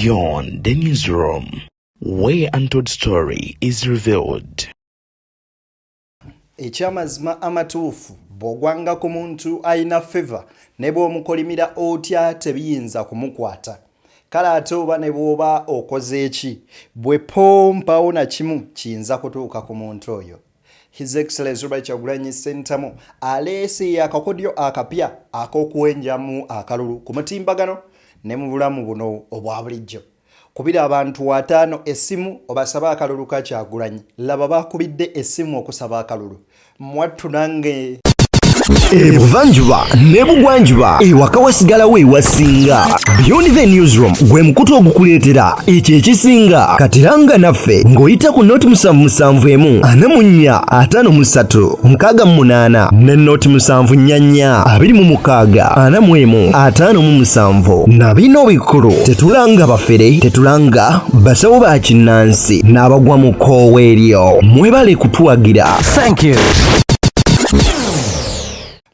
Beyond the newsroom, where untold story is revealed. Ekyamazima amatuufu bw'ogwanga ku muntu ayina fever ne bw'omukolimira otya tebiyinza kumukwata. Kale ate oba ne bw'oba okoze eki bwe pompawo na kimu kiyinza kutuuka ku muntu oyo. His Excellency Robert Kyagulanyi Ssentamu aleese akakodyo akapya ak'okuwenjamu akalulu ku mutimbagano ne mu bulamu buno obwa bulijjo. Kubira abantu 5 esimu obasaba akalulu ka Kyagulanyi. Laba bakubidde esimu okusaba akalulu. Mwattu nange Ebuvanjuba ne bugwanjuba ewaka wasigalawo ewasinga. Beyond the newsroom gwe mukutu ogukuleetera ekyo ekisinga. Katiranga naffe ng'oyita ku noti 771 44 53 68 ne noti 744 26 41 57 na bino bikulu. Tetulanga bafere, tetulanga basawo ba kinnansi n'abagwa mu kkoowa eryo. Mwebale kutuwagira. Thank you.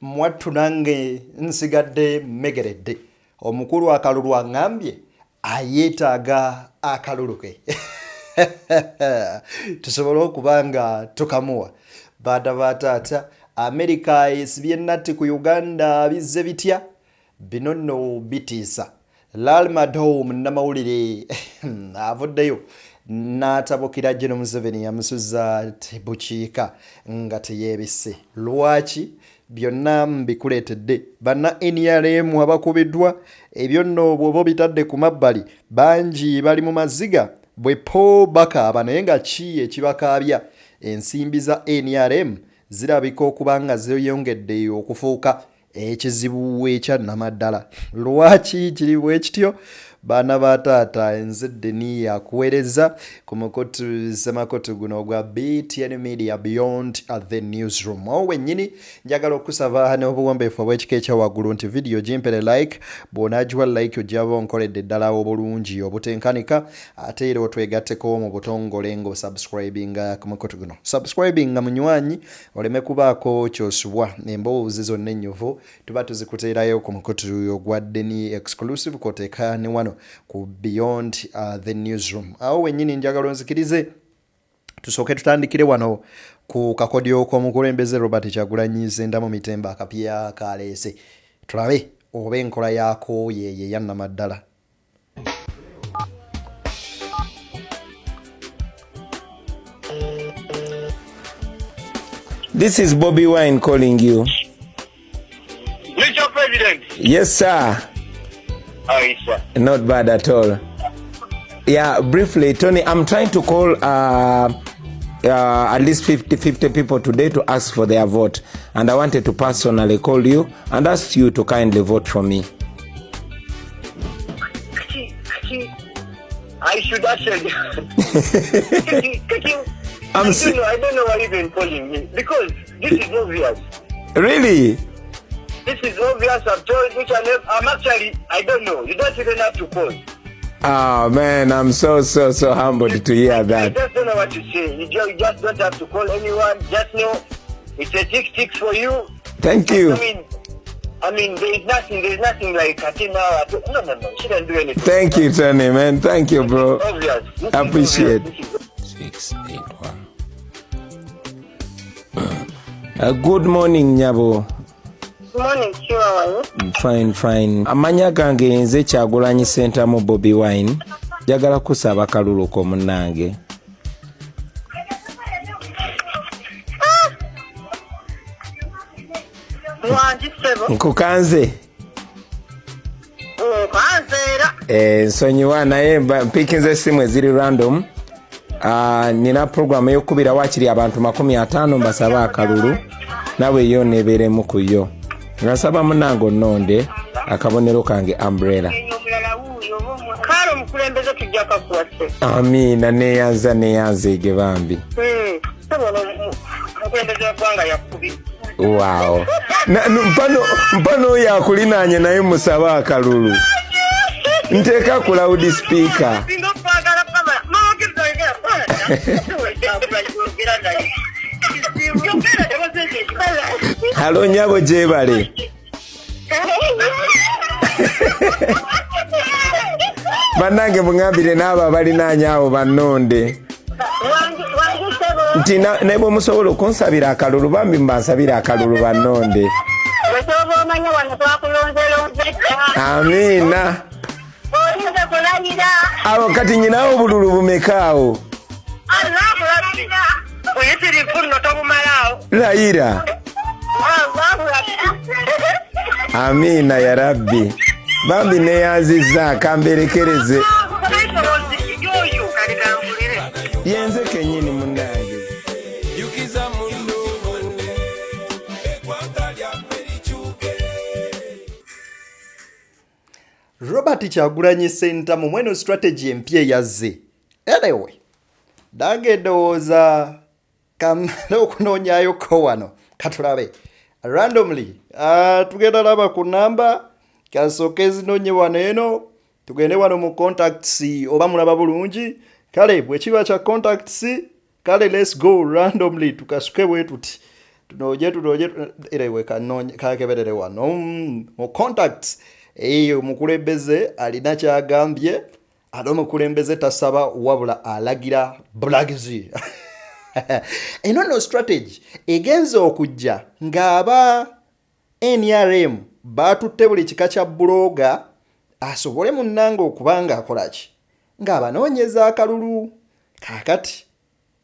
Mwattu nange nsigadde megeredde. Omukulu akalulu angambye ayeetaaga akalulu ke. Tusobole okubanga tukamuwa. Baada bataata Amerika esibye natti ku Uganda bizze bitya? Bino nno bitiisa. Lalmado munnamawulire avuddeyo n'atabukira General Museveni yamusuza bukiika nga teyeebisse. Lwaki? Byonna mbikuleetedde. Banna NRM abakubiddwa ebyo nno bw'oba bitadde ku mabbali bangi bali mu maziga bwe po bakaaba naye nga ki ekibakaabya. Ensimbi za NRM zirabika okuba nga zeyongedde okufuuka ekizibu ekya namaddala. Lwaki kiri bwe kityo? Baana ba taata nze Dennie akuweereza ku mukutu semakutu guno ogwa BTN Media Beyond the newsroom. Awo wennyini njagala okusaba n'obuwombeefu obw'ekika ekya waggulu nti video gimpere like, bw'onaagiwa like ojjaba onkoledde ddala obulungi obutenkanika, ate era otwegatteko mu butongole ng'osubscribinga ku mukutu guno. Subscribinga munywanyi oleme kubaako ky'osubwa. Emboozi zonna ennyuvu tuba tuzikuteerayo ku mukutu ogwa Dennie exclusive kwoteeka ne wano ku Beyond the newsroom. Awo wennyini njagala onzikirize tusooke tutandikire wano ku kakodyo k'omukulembeze Robert Kyagulanyi Ssentamu mitemba akapya kaleese. Tulabe oba enkola yaako ye yannamaddala. This is Bobi Wine calling you. Mr. President. Yes, sir. How is sir? Not bad at all. Yeah, briefly, Tony, I'm trying to call at least 50 people today to ask for their vote. And I wanted to personally call you and ask you to kindly vote for me. I should actually. I don't know why you've been calling me. Because this is obvious. Really? This is obvious. I've told which I'm actually, I don't know. You don't even have to call. Oh, man, I'm so humbled to hear that. I just don't know what to say. You just don't have to call anyone. Just know it's a tick for you. Thank you. I mean, there's nothing like now. No. She didn't do anything. Thank you, Tony, man. Thank you, bro. It's obvious. I appreciate it. 681. Good morning, Nyabo. Morning, Fine. Amanya gange nze Kyagulanyi Ssentamu Bobi Wine. Jagala kusaba kaluluko munnange. Nkukanze. Nsonyiwa naye mpikinze essimu eziri random. Nina program ey'okubira wakiri abantu 50 mbasaba akalulu. Nawe yo nebeeremu ku yo. Nasaba munango nonde akabonero kange umbrella. Karo mukulembeze tujja kakuwase. Amina neyanze ge bambi. Mukulembeze kwanga yakubi. Wow. Mpano yakulinanye naye musaba akalulu. Nteka ku loud speaker. Halo Nyabo jebale. bannange mungambire n'abo abalinaanya abo bannonde nti ne bwe musobola okunsabira akalulu bambi mbansabira akalulu bannonde. Amiina. Awo kati nyinawo obululu bumekaawo. Layira. Amiina ya Rabbi. Bambi neyanzizza akamberekereze. Yenze kenyini munnange. Robert Kyagulanyi Ssentamu mweno strategy empya yazze. Anyway, dange ndowooza kamala okunoonyayo ko wano katulabe randomly tugenda laba ku namba kasooke zinoonye wano eno tugende wano mu contacts oba mulaba bulungi kale bwe kiba kya contacts kale let's go randomly tukasuke bwe tuti tunoonye erewe kanoonye kakeberere wano mu contacts eyo mukulembeze alina kyagambye ate omukulembeze tasaba wabula alagira bulagizi. Eno no strategy egenza okujja ng'aba NRM batutte buli kika kya buloga asobole munnanga okubanga akolaki ng'abanoonyeza akalulu kaakati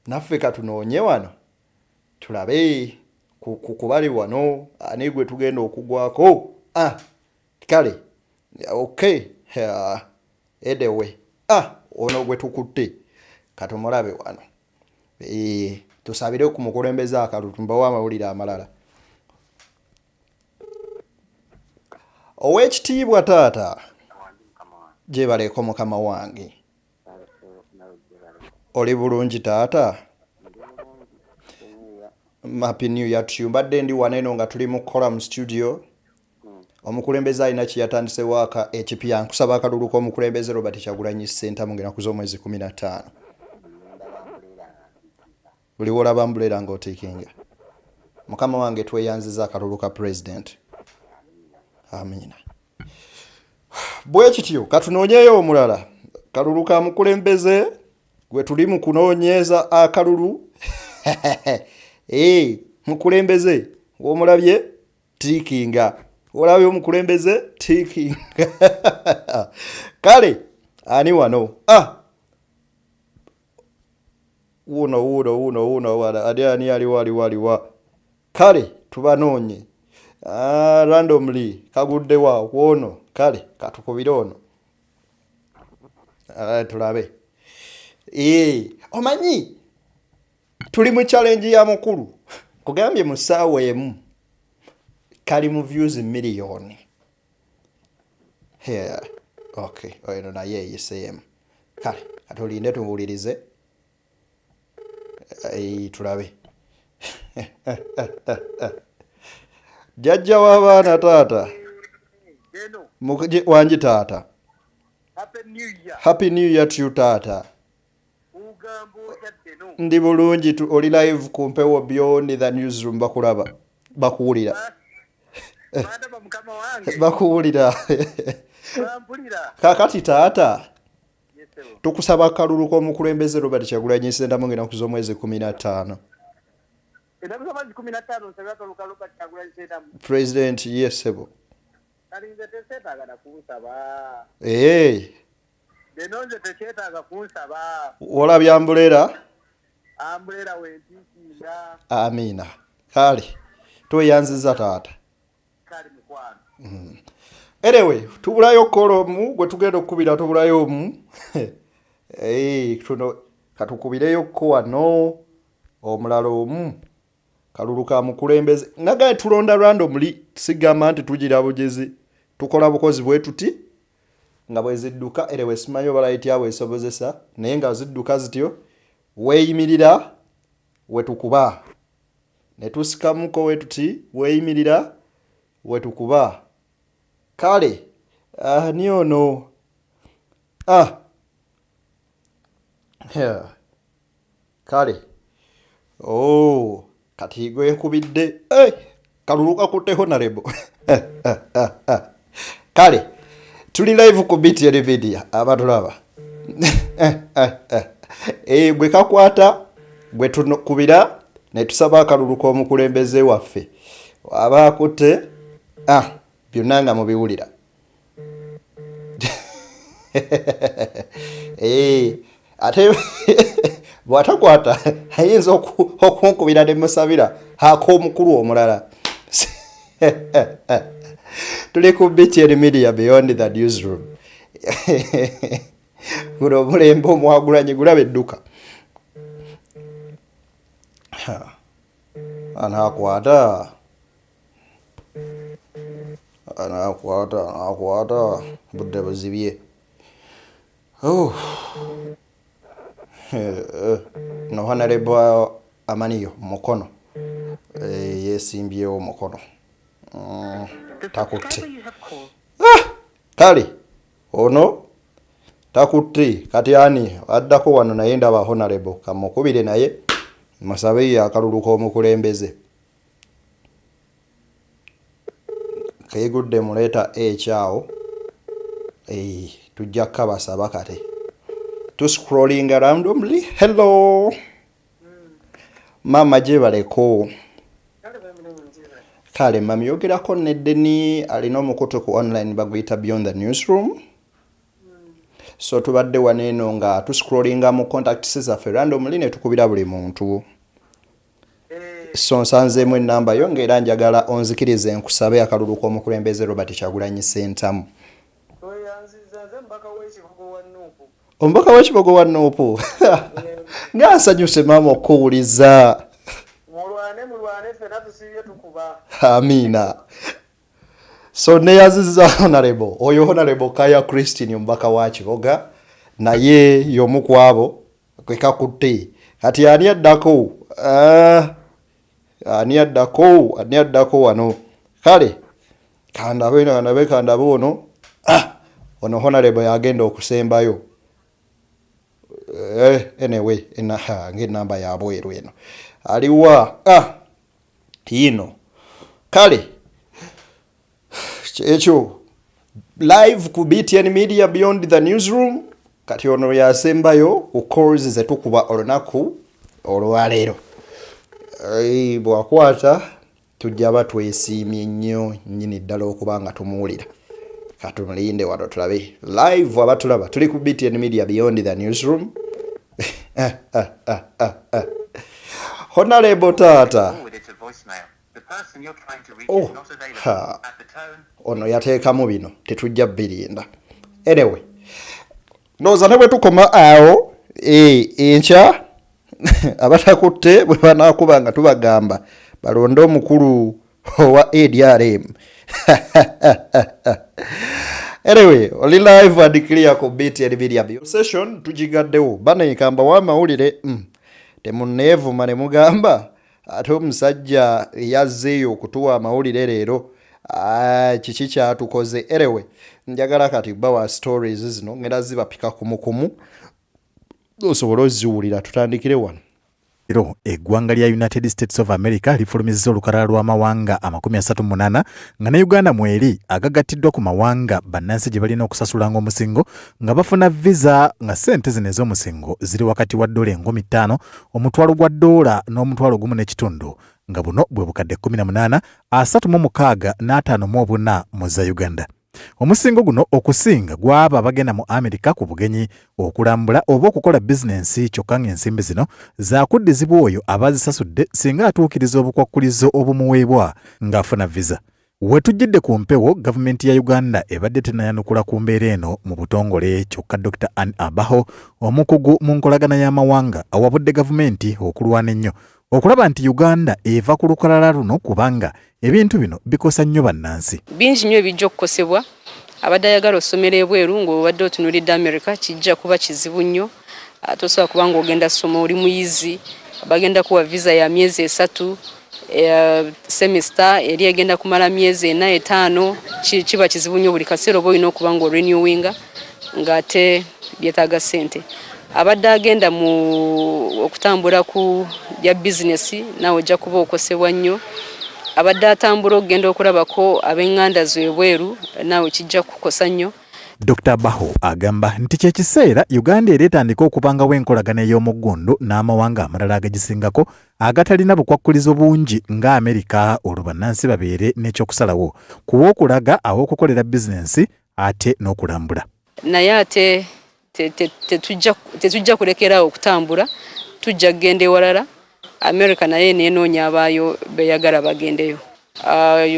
naffe katunoonye wano tulabe kubali wano ani gwe tugenda okugwako kale okay edewe ono gwe tukutte katumulabe wano tusabire ku mukulembeze akalulu mbawo amawulire amalala. Owekitiibwa taata gyebaleko mukama wange oli bulungi taata? Happy New Year to you. Mbadde ndi waneno nga tuli mu kola mu studio omukulembeze alina kyeyatandise waaka ekipya nkusaba akalulu k'omukulembeze Robert Kyagulanyi Ssentamu ngena kuza omwezi 15 buli wolaba mbulera ng'otekinga mukama wange tweyanziza akalulu ka president. Amiina. Bwe kityo katunoonyeyo omulala kalulu ka mukulembeze gwe tuli mu kunoonyeza akalulu. Mukulembeze ng'omulabye tikinga olabye omukulembeze tikinga. Kale ani wano uno ani aliwa kale tubanoonye randomly kagudde wa wono kale katukubire ono tulabe omanyi tuli mu challenge ya mukulu kugambye mu ssaawa emu kali mu views million. Okay ono naye eyisemu kale katulinde tuwulirize tulabe. Jajja w'abaana taata wangi taata. Happy New Year to you taata. Ndi bulungi oli live ku Mpewo Beyond the Newsroom bakulaba bakuwulira bakuwulira kakati taata tukusaba akalulu k'omukulembeze Robert Kyagulanyi Ssentamu ngena kuza omwezi 15. President Ssebo. Olabye ambulera? Amiina. Kale tweyanziza taata. Anyway, tubulayo kolomu gwe tugenda okubira tubulayo omu. Tuno katukubireyo ko wano omulala omu kalulu ka mukulembeze nagaye tulonda randomly sigamba nti tugira bugezi tukola bukozi bwe tuti nga bwe zidduka erewe simanyo balaiti yawe esobozesa naye nga zidduka zityo weeyimirira wetukuba ne tusikamuko wetuti weeyimirira wetukuba kale ni ono kale kati gwe akubidde kaluluka kutte honorable. Kale tuli live ku BTN Media abatulaba gwe kakwata gwe tunokubira ne tusaba akaluluko omukulembeze waffe aba akutte byonna nga mubiwulira ate bw'atakwata ayinza okunkubira ne musabira ak'omukulu omulala tuli ku BTN Media Beyond the Newsroom guno omulembe omwagulanyi gulaba edduka anakwata budde buzibye no honorable amaniyo mukono yesimbyewo mukono takutte kale ono takutte kati ani addako wano naye ndaba honorable kamukubire naye musabe akaluluko omukulembeze kegudde muleeta ekyawo tujja kabasaba kate to scrolling randomly. Hello mama jebaleko kale mami yogerako ne Dennie alina omukutu ku online baguyita Beyond the Newsroom. So tubadde waneeno nga tu scrollinga mu contacts zaffe randomly ne tukubira buli muntu. So nsanzeemu ennamba yo ng'era njagala onzikirize nkusabe akaluluko omukulembeze Robert Kyagulanyi Ssentamu. Ombaka w'ekibogo wa Nuupu ng'asanyuse maama okuwuliza. Amina. So neyaziza honorable oyo honorable Kaya Christine ombaka wa Kiboga naye y'omu ku abo kwe kakutte kati ani addako ani addako wano kale kandabe ono ono honorable yagenda okusembayo anyway ng'ennamba yabweru eno aliwa ino kale ekyo live ku BTN Media Beyond the Newsroom kati ono yasembayo ku calls zetukuba olunaku olwaleero bwakwata tujja batwesiimye nnyo nnyini ddala okuba nga tumuwulira katumulinde wano tulabe live abatulaba tuli ku BTN Media Beyond the Newsroom. Honorable Tata ono yateekamu bino tetujja birinda anyway noza ne bwe tukoma awo enkya abatakutte bwe banaakuba nga tubagamba balonde omukulu owa ADRM. Anyway, oli live and clear ku BTN Media session tujigaddewo banekamba w'amawulire temunneevuma ne mugamba ate omusajja yazzeeyo okutuwa amawulire leero kiki kyatukoze. Anyway, njagala kati bawa stories zino ngenda zibapika kumukumu osobola oziwulira tutandikire wano. Eggwanga lya United States of America lifulumizza olukalala lw'amawanga 38 nga ne Uganda mweri agagattiddwa ku mawanga bannansi gye balina okusasulanga omusingo nga bafuna visa nga ssente zino ez'omusingo ziri wakati wa $5,000 omutwalo gwa $1 n'omutwalo gumu n'ekitundu nga buno bwe bukadde 18 365 mu za Uganda. Omusingo guno okusinga gwaba abagenda mu Amerika ku bugenyi okulambula oba okukola bizinensi kyokka ng'ensimbi zino zaakuddizibwa oyo abazisasudde singa atuukiriza obukwakkulizo obumuweebwa ng'afuna visa. Wetujjidde ku mpewo gavumenti ya Uganda ebadde tenayanukula ku mbeera eno mu butongole kyokka Dr. Anne Abaho omukugu mu nkolagana y'amawanga awabudde gavumenti okulwana ennyo okulaba nti Uganda eva ku lukalala luno kubanga ebintu bino bikosa nnyo bannansi. Bingi nnyo ebijja okukosebwa abadde ayagala osomera ebweru ng'obadde otunuulidde America kijja kuba kizibu nnyo. Tosobola kubanga ogenda soma oli muyizi bagenda kuwa visa ya myezi 3 semester eri egenda kumala myezi 4-5 kiba kizibu nnyo buli kaseera oba olina okuba ng'orenewinga ng'ate byetaaga ssente. Abadde agenda mu okutambula ku ya bizinesi nawe ojja kuba okosebwa nnyo. Abadde atambula okugenda okulabako ab'enganda z'ebweru nawe kijja kukosa nnyo. Dr. Baho agamba nti kyekiseera Uganda era etandika okubangawo enkolagana ey'omuggundu n'amawanga amalala agagisingako agatalina bukwakkulizo bungi nga Amerika olwo bannansi babeere n'ekyokusalawo ku okulaga aw'okukolera bizinensi ate n'okulambula. Naye ate tetujja kulekerawo okutambula, tujja kugenda ewalala. America naye neenoonya abaayo beyagala bagendeyo.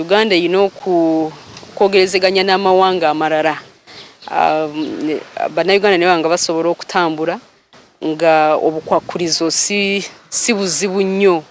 Uganda erina okwogerezeganya n'amawanga amalala. Bannayuganda ne banga basobola okutambula nga obukwakkulizo si buzibu nnyo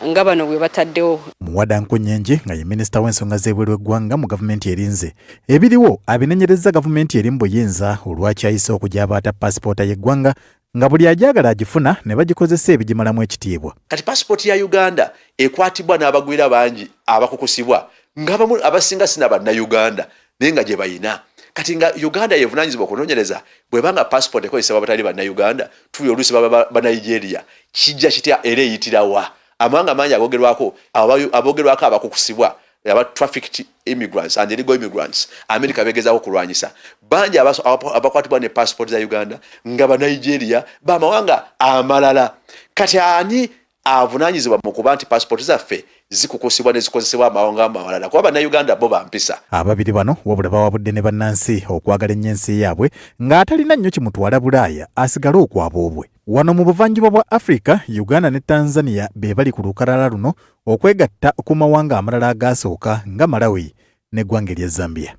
nga bano bwe bataddewo. Muwada Nkunyenje nga ye minisita w'ensonga z'ebweru eggwanga mu gavumenti erinze ebiriwo abinenyereza gavumenti eri mu buyinza olwakyayise okujja abaata paasipoota y'eggwanga nga buli ajagala agifuna ne bagikozesa ebigimalamu ekitiibwa. Kati paasipooti ya Uganda ekwatibwa n'abagwira bangi abakukusibwa ng'abamu abasinga sina bannayuganda naye nga gye bayina. Kati nga Uganda yevunaanyizibwa okunoonyereza bw'ebanga paasipooti ekozesebwa abatali bannayuganda tuyo oluusi baba Nigeria kijja kitya era eyitirawa. Amawanga mangi agogerwako abakukusibwa aba trafficked immigrants and illegal immigrants America begezaako kulwanyisa bangi abakwatibwa ne passport za Uganda nga ba Nigeria bamawanga amalala. Kati ani avunaanyizibwa mu kuba nti passport zaffe zikukusibwa ne zikozesebwa amawanga amalala kuba Bannayuganda bo bampisa. Ababiri bano wabula bawabudde ne bannansi okwagala ennyensi yaabwe ng'atalina nnyo kimutwala Bulaaya asigale okwaboobwe. Wano mu buvanjuba bwa Afrika, Uganda ne Tanzania be bali ku lukalala luno okwegatta ku mawanga amalala agasooka nga Malawi n'eggwanga erya Zambia.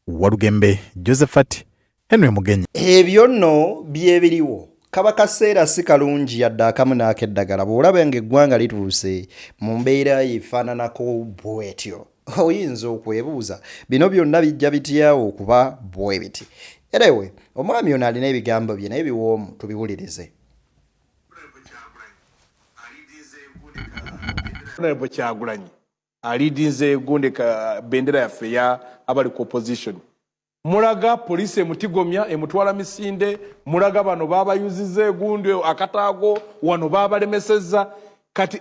Walugembe Josephat Henry Mugenyi. Ebyo nno byebiriwo. Kaba kaseera si kalungi yadde akamu n'akeddagala bw'olaba ng'eggwanga lituuse mu mbeera efaananako bw'etyo. Oyinza okwebuuza bino byonna bijja bityawo okuba bwe biti. Era ewe omwami ono alina ebigambo bye naye biwoomu tubiwulirize. Honorable Kyagulanyi alidinze gundeka bendera yaffe ya abali ku opposition. Mulaga police emutigomya emutwala misinde, mulaga bano babayuzize gunde akataago wano babalemeseza. Kati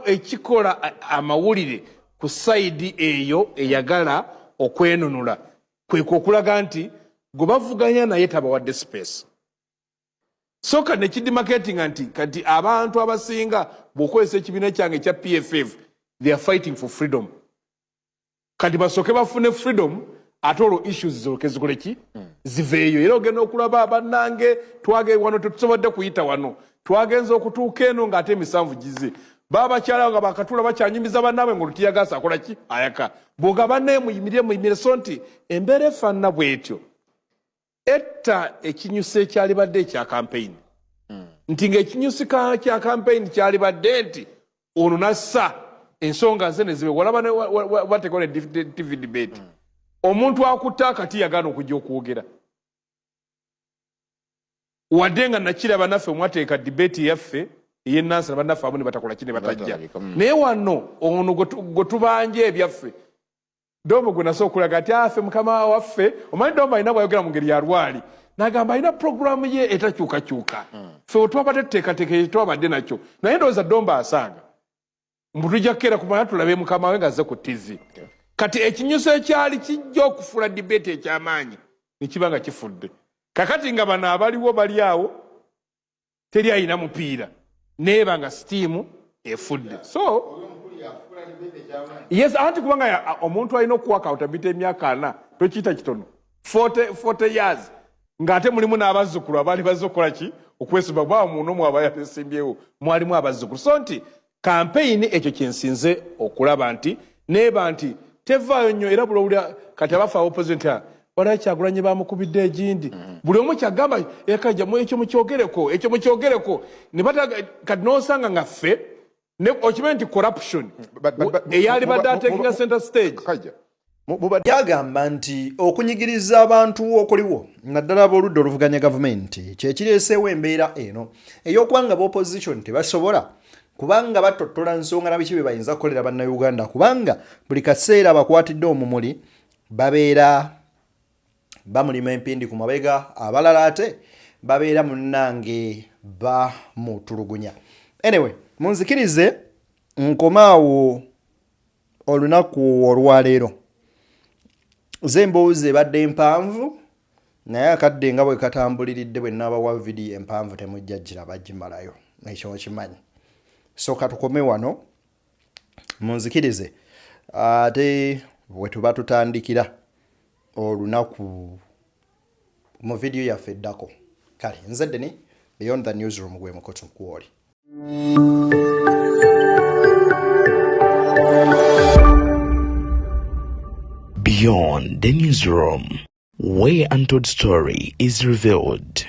ekikola amawulire ku side eyo eyagala okwenunula kwe kokulaga nti go bavuganya naye tabawadde space. So kane kidimarketing anti kati abantu abasinga bokozesa ekibiina kyange kya PFF they are fighting for freedom. Kati basoke bafune freedom atolo issues zokezigoleki ziveeyo era ogenda okulaba abannange twage wano tusobodde kuyita wano twagenza okutuuka eno ng'ate emisanvu gize baba kyala nga bakatula bakyanyumiza bannaabwe ng'olutiyagasa akola ki ayaka bwoga banne muyimire so nti embeera efaanana bw'etyo etta ekinyusi ekyali badde ekya campaign nti ng'ekinyusi kya campaign kyali badde nti ono nassa ensonga ze ne zibe walaba ne batekola TV debate omuntu akutta akati yagaana okujja okwogera wadde nga nakiraba naffe omwateeka debate yaffe ey'ennansi na bannaffe amu ne batakola ki ne batajja naye wano ono gwe tubanja ebyaffe Dombo gwe nasooka okulaga ati affe mukama waffe omanyi Dombo alina bw'ayogera mu ngeri ya lwali n'agamba alina programu ye etakyukakyuka ffe otwabadde tuteekateeka twabadde nakyo naye ndowooza Dombo asaaga mbu tujja kukeera kumanya tulabe mukama we ng'azze ku TV kati ekinyuso ekyali kijja okufuula debate ekyamaanyi ne kiba nga kifudde kakati nga bano abaliwo bali awo teri alina mupiira neeba nga sitiimu efudde so yes anti kubanga omuntu alina okuwa accountability emyaka 4 tokiyita kitono 40 years ng'ate mulimu n'abazzukulu abaali bazze okukola ki okwesiba bwa muno mu abaali atesimbyewo mwalimu abazzukulu so nti campaign ekyo kyensinze okulaba nti neeba nti tevaayo nnyo era bulawulira kati abafa opposite walayi Kyagulanyi bamukubidde egindi buli omu kyagamba ekajja ekyo mukyogereko ne bataga kati n'osanga nga ffe okimanyi nti corruption eyali badde ateekinga center stage yagamba nti okunyigiriza abantu okuliwo naddala ab'oludda oluvuganya gavumenti kyekireeseewo embeera eno ey'okubanga b'opposition tebasobola kubanga batottola nsonga na biki bye bayinza kukolera bannayuganda kubanga buli kaseera abakwatidde omumuli babeera bamulima empindi ku mabega abalala ate babeera munnange bamutulugunya. Anyway, munzikirize nkomaawo olunaku olwaleero zemboozi ebadde empanvu naye akadde nga bwe katambuliridde bwe nnabawa vidiyo empanvu temujja giraba gimalayo ekyo okimanyi so katukome wano munzikirize ate bwe tuba tutandikira olunaku mu vidiyo yaffe eddako kale nze Dennie beyond the newsroom gwe mukoto kwoli Beyond the newsroom, where untold story is revealed.